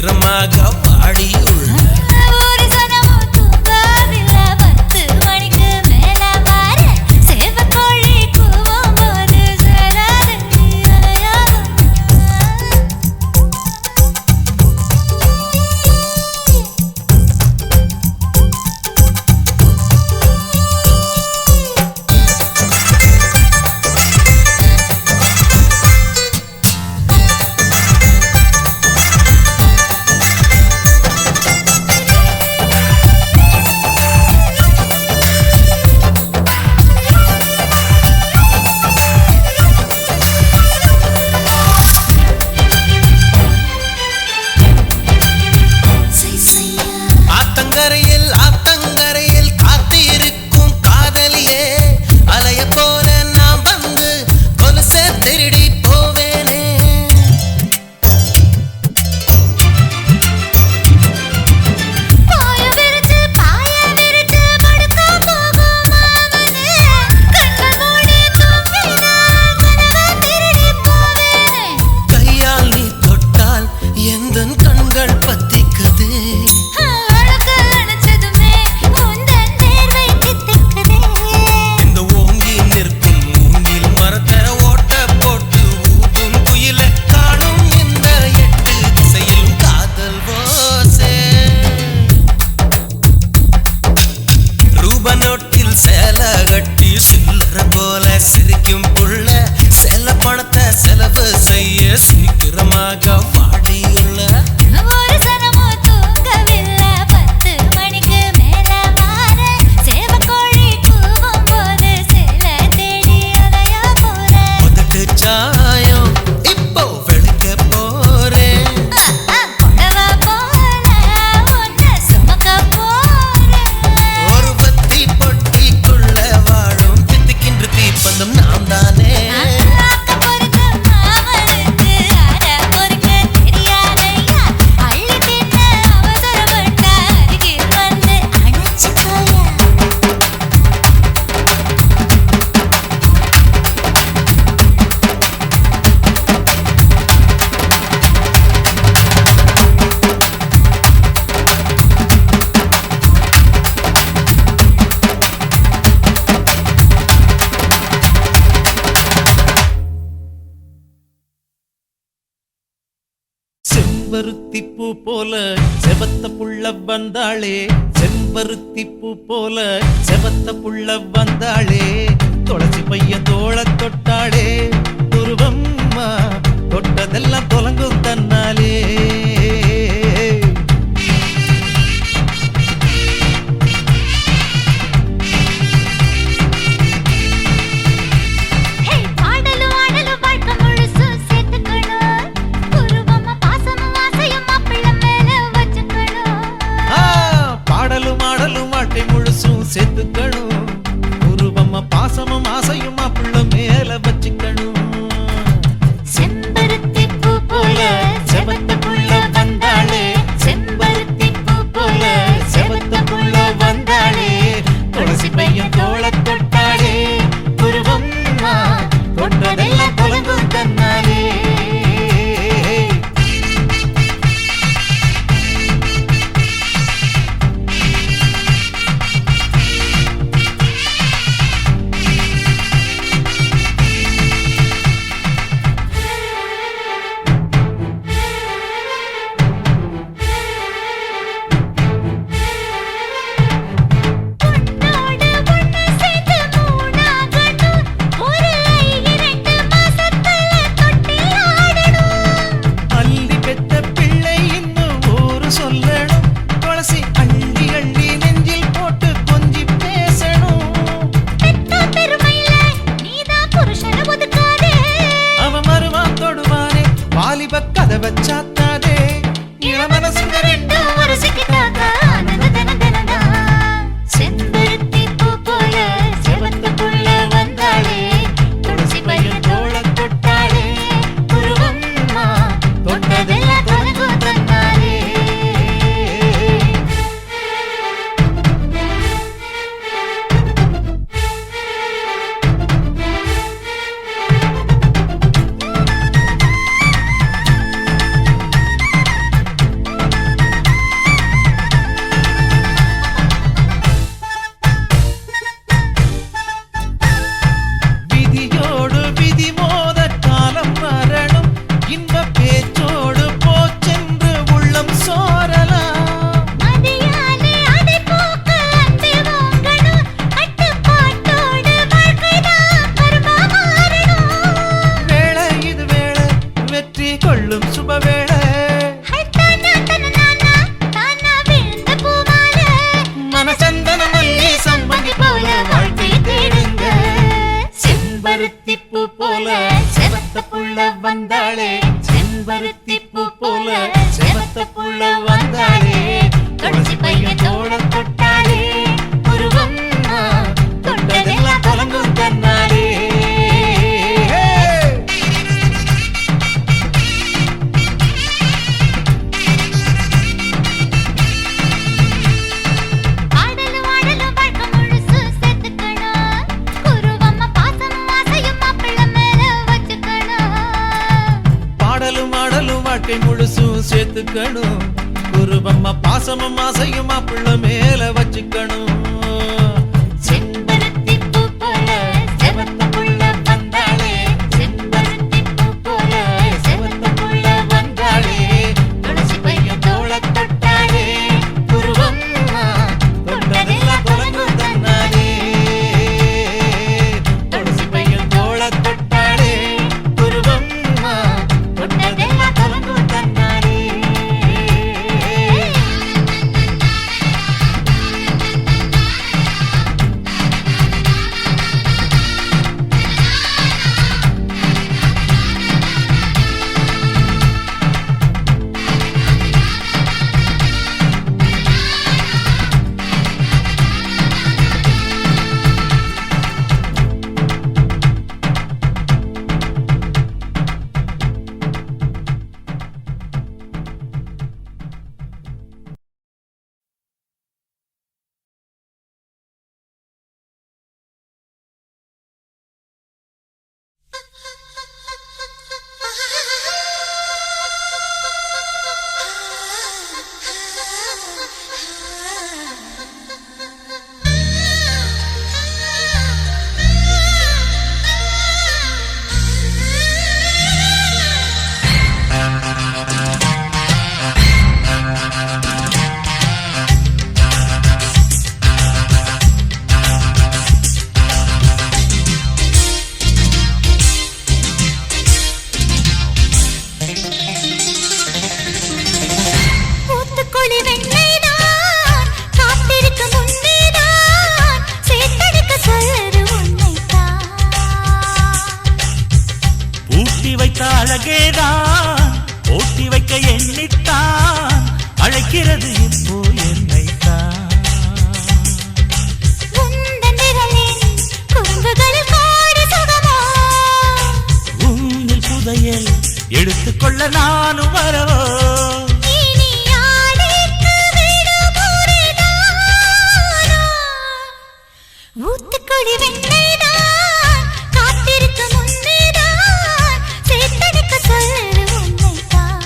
F: சீக்கிரமாக வாடி உள்ள
A: ஒரு சனமும் தூங்கவில்லை 10 மணிக்கு மேல வார சேவக்கோழி கூவும் போது சேராது நீ அலையாதம்மா.
F: ஆத்தங்கரையில் காத்திருக்கும் காதலியே அலைய போல நான் வந்து கொலுசை திருடி போவேனே
A: பாய விரிச்சு படுக்க போகும் மாமனே கண்கள் மூடி தூங்கினா கனவை திருடி போவேனே.
F: கையால் நீ தொட்டால் எந்தன் கண்கள் பத்திக்குதே
A: அழகு அணைச்சதுமே உந்தன் நேர்வை தித்திக்குதே.
F: இந்த ஓங்கி நிற்கும் மூங்கில் மரத்தை ஓட்ட போட்டு ஊதும் குயில காணும் இந்த 8 திசையிலும் காதல் ஓசை ரூப நோட்டில் சேலை கட்டி சில்லற போல சிரிக்கும் புள்ள செல்ல பணத்தை செலவு செய்ய சீக்கிரமாக வாடியுள்ள
A: ஒரு சனமும் தூங்கவில்லை 10 மணிக்கு மேல வார சேவக்கோழி கூவும் போது சேல தேடி அலையா போறேன்.
F: முதட்டு சாயம் இப்போ வெளுக்க போறேன்
A: கொடவா போல உன்னை சுமக்க போறேன்.
F: ஒரு வத்தி பொட்டிக்குள்ள வாழும் தித்திக்கின்ற தீப்பந்தம் நாம் தானே
A: ஆக்க பொறுக்க மாமனுக்கு அட பொறுக்க தெரியாதையா. அள்ளி தின்ன அவசரப்பட்டா அருகில் வந்து அணைச்சுக்கோயா.
C: செம்பருத்தி பூ போல செவத்த புள்ள வந்தாளே செம்பருத்தி பூ போல செவத்த புள்ள வந்தாளே துளசி பையன் தோள தொட்டாளே துருவம்மா தொட்டதெல்லாம் தொலங்கும் தன்னாலே
A: ஹே பாடலும் ஆடலும் வாழ்க்கை முழுசும் சேர்த்துக்கணும். உருவமா பாசமும் ஆசையும் மாப்பிள்ளை மேல வச்சுக்கணும்.
C: பாடலும் ஆடலும் வாழ்க்கை முழுசும் சேர்த்துக்கணும் உருவமா பாசமும் ஆசையும் மாப்பிள்ள மேல வச்சுக்கணும்
A: செம்பருத்தி பூ போல செவத்த புள்ள வந்தாளே செம்பருத்தி பூ போல செவத்த புள்ள வந்தாளே துளசி பையன் தோள தொட்டாளே உருவம்மா தொட்டதெல்லாம் தொலங்கும் தன்னாலே. உன்னோடு ஒண்ணு சேர்ந்து மூணாகணும். ஒரு 2 மாசத்துல தொட்டில் ஆடணும்.
C: அள்ளி பெத்த பிள்ளை இன்னும் ஊரு சொல்லணும் துளசி அள்ளி அள்ளி நெஞ்சில் போட்டு கொஞ்சி பேசணும்
A: பெத்த பெருமையில நீதான் புருஷனை ஒதுக்காதே.
C: அவன் மருவான் தொடுவானே வாலிப கதவை சாத்தாதே இளமனசுங்க
A: ரெண்டும் உரசிக்கிட்டாங்க ஆனந்த தினம் தினம்தான். செம்பருத்தி பூ போல செவத்த புள்ள வந்தாளே துளசி பையன் தோள தொட்டாளே உருவம்மா தொட்டதெல்லாம் தொலங்கும் தன்னாலே.
C: செம்பருத்தி பூ போல செவத்த புள்ள வந்தாளே செம்பருத்தி பூ போல செவத்த புள்ள வந்தாளே துளசி பையன் தோள தொட்டாளே உருவம்மா தொட்டதெல்லாம் கலங்கும் தன்னாலே வாழ்க்கை முழுசும் சேர்த்துக்கணும் குருவம்மா பாசமும் ஆசையும் மாப்பிள்ள மேல வச்சுக்கணும் செம்பருத்தி பூ போல செவத்த புள்ள வந்தாளே செம்பருத்தி பூ போல செவத்த புள்ள வந்தாளே துளசி பையன் தோள தொட்டாளே குருவம்மா தொட்டதெல்லாம் கலங்கும் தன்னாலே துளசி பையன் தோள தொட்டாளே குருவம்மா தொட்டதெல்லாம் கலங்கும் தன்னாலே அழகேதான் ஓட்டி வைக்க எண்ணித்தான் அழைக்கிறது இப்போ என்னைத்தான் உன்னில் புதையல் எடுத்துக்கொள்ள நானும் வரவோ
A: ஊத்துக்குழி வெண்ணைதான் காத்திருக்கு முன்னேதான் சேர்த்தெடுக்க சொல்லுற உன்னைத்தான்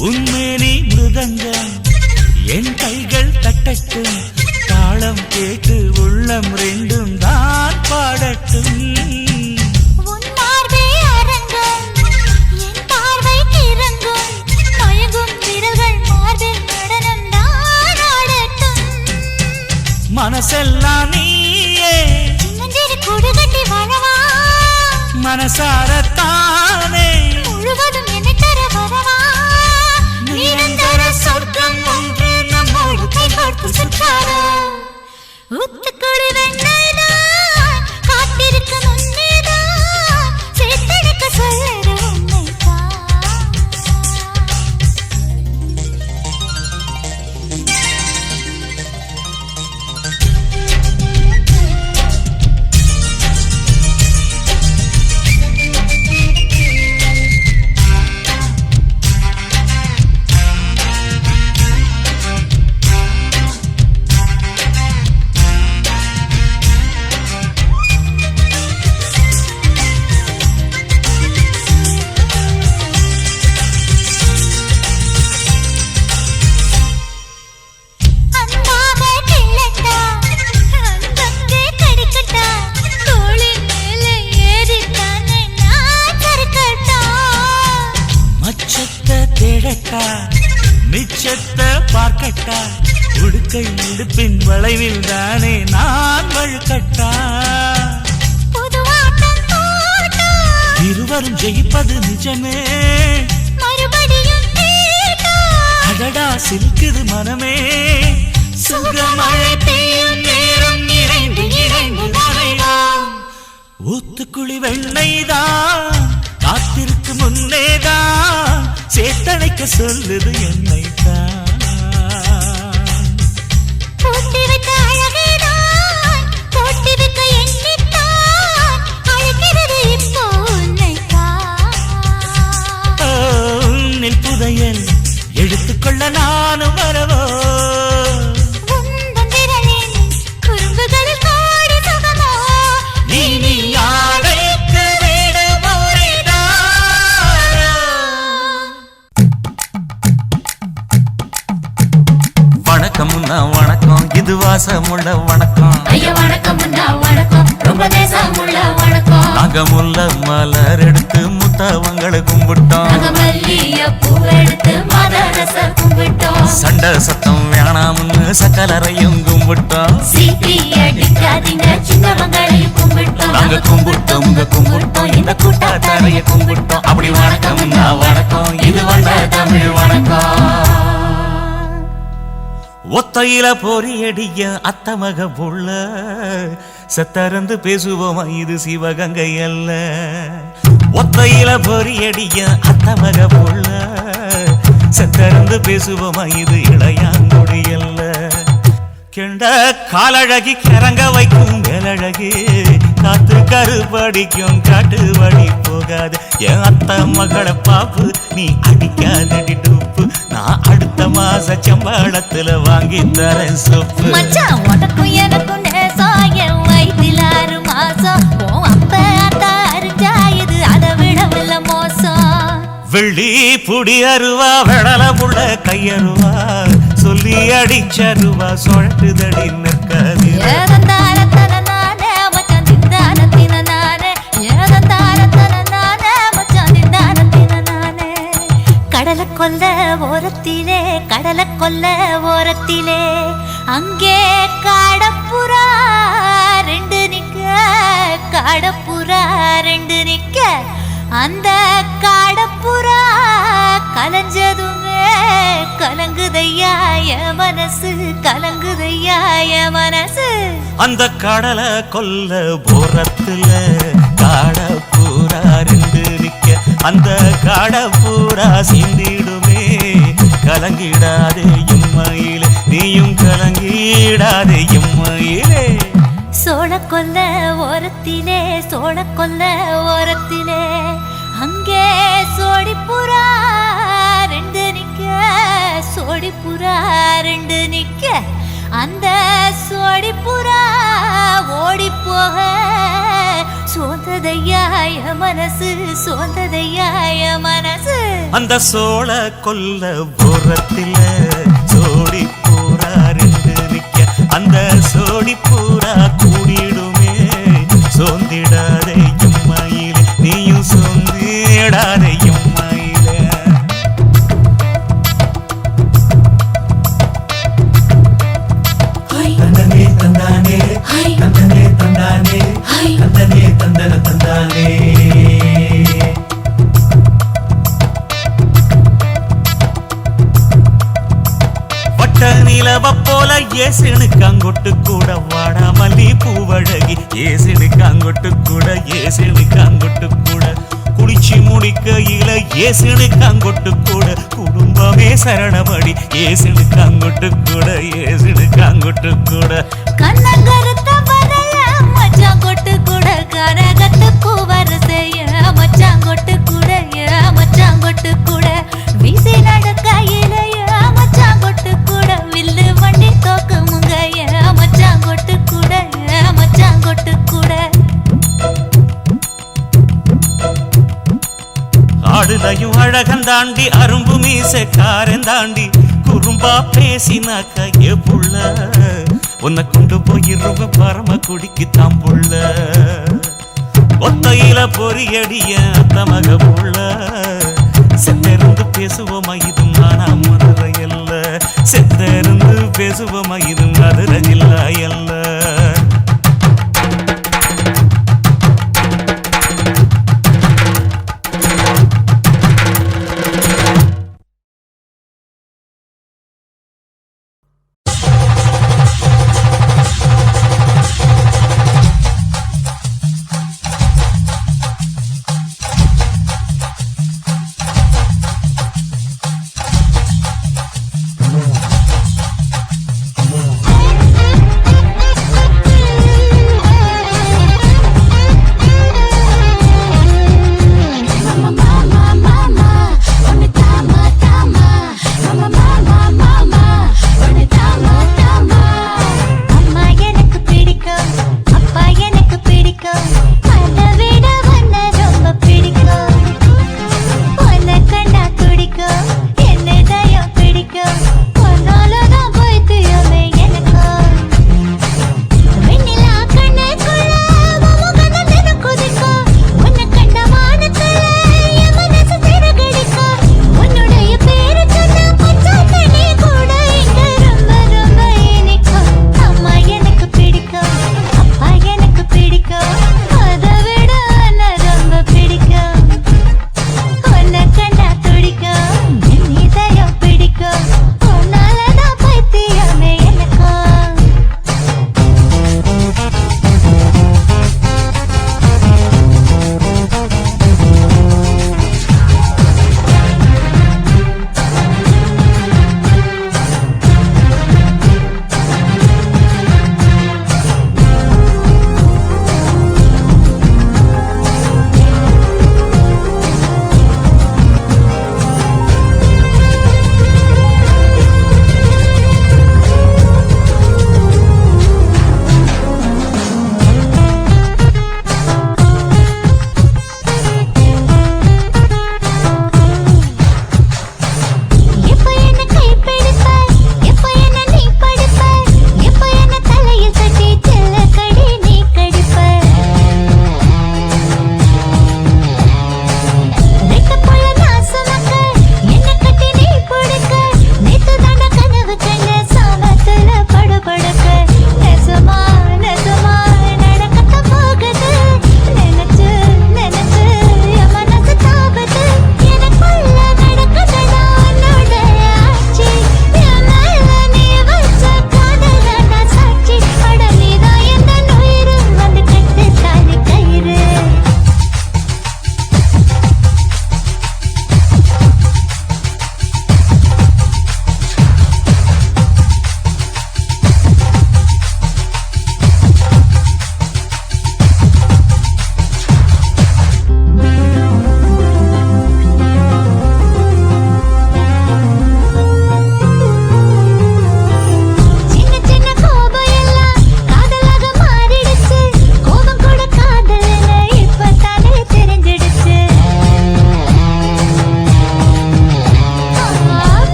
C: உன்மேனி மிருதங்கம் என் கைகள் தட்டட்டும் தாளம் கேட்டு உள்ளம் ரெண்டும் தான் பாடட்டும்
A: உன் பார்வை அரங்கம் என் பார்வை கிறங்கும் மயங்கும் விரல்கள் மார்பில் நடனம் தான் ஆடட்டும்
C: மனசெல்லாம் நீயே
A: சின்னஞ்சிறு கூடு கட்டி வாழவா
C: மனசாரத்தானே
A: முழுவதும் என்னை தர வரவா நிரந்தர சொர்க்கம் ஒன்று நம்மோடு கைகோர்த்து சுற்றாரோ ஊத்துக்குழி வெண்ணைதான் காத்திருக்க முன்னேதான் சேர்த்தெடுக்க சொல்லுற உன்னைத்தான்
C: கட்டா உடுக்கை உடுப்பின் வளைவில் தானே நான் வழுக்கட்டா இருவரும் ஜெயிப்பது நிஜமே அடடா சிரிக்குது மனமே சுகமழை பெய்யும் நேரம் இறைந்து இறைந்து நனைவோம் ஊத்துக்குழி வெண்ணைதான் காத்திருக்கு முன்னேதான் சேத்தனைக்க சொல்லுது என்னைத்தான் புதையல் எடுத்துக்கொள்ள நானும் வரவோ நீ நீ ஆடைக்கு வேட வணக்கம் வணக்கம் இது வாசமுள்ள வணக்கம்
A: ஐயா வணக்கம் வணக்கம் ரொம்ப தேசமுள்ள வணக்கம்
C: நாங்க முல்ல மலர் எடுத்து முத்தவங்களை கும்பிட்டோம் சண்டை சத்தம் வேணாம்னு சக்கலரையும் கும்பிட்டோம் நாங்க கும்பிட்டோம் உங்க கும்பிட்டோம் இந்த கூட்டாத்தாரைய கும்பிட்டோம் அப்படி வணக்கம் வணக்கம் இது வந்த தமிழ் வணக்கம் ஒத்தையில பொறியடிய அத்தமக புள்ள சத்தறந்து பேசுவோமா இது சிவகங்கை அல்ல ஒத்தையில பொறியடிய அத்தமக புள்ள சத்தறந்து பேசுவோமா இது இளையாங்குடி அல்ல கெண்ட காலழகி கிறங்க வைக்கும் மேலழகி காத்து கருப்படிக்கும் காட்டு வழி போகாது என் அத்த மகளை பாப்பு நீ அடிக்காதடி டூப்பு நான் அடுத்த மாச சம்பளத்துல வாங்கி தரேன் சொப்பு
A: மச்சான் உனக்கும் எனக்கும் நேசம் என் வயிற்றில் 6 மாசம் அப்ப அத்தா அறிஞ்சாயுது அதை விடவில்லை மோசம்
C: வெள்ளி புடி அருவா வெடல புள்ள கையருவா சொல்லி அடிச்சருவா சுழட்டுதடி நிற்காது
A: கடலை கொல்ல ஓரத்திலே கடலை கொல்ல ஓரத்திலே அங்கே காடப்புறா 2 நிக்க காடப்புறா 2 நிக்க அந்த காடப்புறா கலஞ்சதுமே கலங்குதையா என் மனசு கலங்குதையா என் மனசு
C: அந்த கடலை கொல்ல போரத்துல காடப்பூரா 2 நிக்க அந்த காடப்பூரா சிந்திடுமே கலங்கிடாதே எம்மையிலே நீயும் கலங்கிடாதே எம்மையிலே
A: சோழ கொல்ல ஓரத்திலே சோழ கொல்ல ஓரத்திலே அங்கே சோடிப்புறா 2 நிக்க சோடிப்புறா 2 நிக்க அந்த சோடிப்புறா ஓடி போக சோந்ததையாய மனசு சோந்ததையாய மனசு
C: அந்த சோழ கொல்ல போரத்தில சோடி பூரா 2 நிக்க அந்த சோடி பூரா கூடிடுமே சோந்திடாதே எம்மையிலே நீயும் சோந்திடாதே எம்மையிலே தந்தனே தந்தானே தந்தனே தந்தானே தந்தனே தந்தன தந்தானே நிலவ போல ஏசினுக்கு அங்கொட்டு கூட வாடா மல்லி பூவழகி ஏசினுக்கு அங்கொட்டு கூட ஏசினுக்கு அங்கொட்டு கூட குளிச்சு முடிக்கையில ஏசினுக்கு அங்கொட்டு கூட குடும்பமே சரணபடி ஏசினுக்கு அங்கொட்டு கூட ஏசினுக்கு அங்கொட்டு கூட
A: கண்ணங்கருத்த வரைய மச்சாங்கொட்டு கூட கரகத்து பூவரசைய மச்சாங்கொட்டு கூட மச்சாங்கொட்டு கூட வீசி நடக்கையிலைய மச்சாங்கொட்டு கூட வில்லு வண்டி தோக்குமுங்க மச்சாங்கொட்டு கூட மச்சாங்கொட்டு கூட
C: ஆடுலையும் அழகன் தாண்டி அரும்பு மீசக்காரன் தாண்டி குறும்பா பேசினாக்க ஏ புள்ள உன்னை கொண்டு போயிருவ பரம குடிக்கு தாம்புள்ள ஒத்தையில பொறியடிய தமக புள்ள செத்திருந்து பேசுவோமா இது மானா மதுரையல்ல செத்தரு பேசுவோமா இது மதுர ஜில்லா எல்ல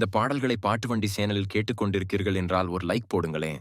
H: பாடல்களை பாட்டு வண்டி சேனலில் கேட்டுக்கொண்டிருக்கிறீர்கள் என்றால் ஒரு லைக் போடுங்களேன்.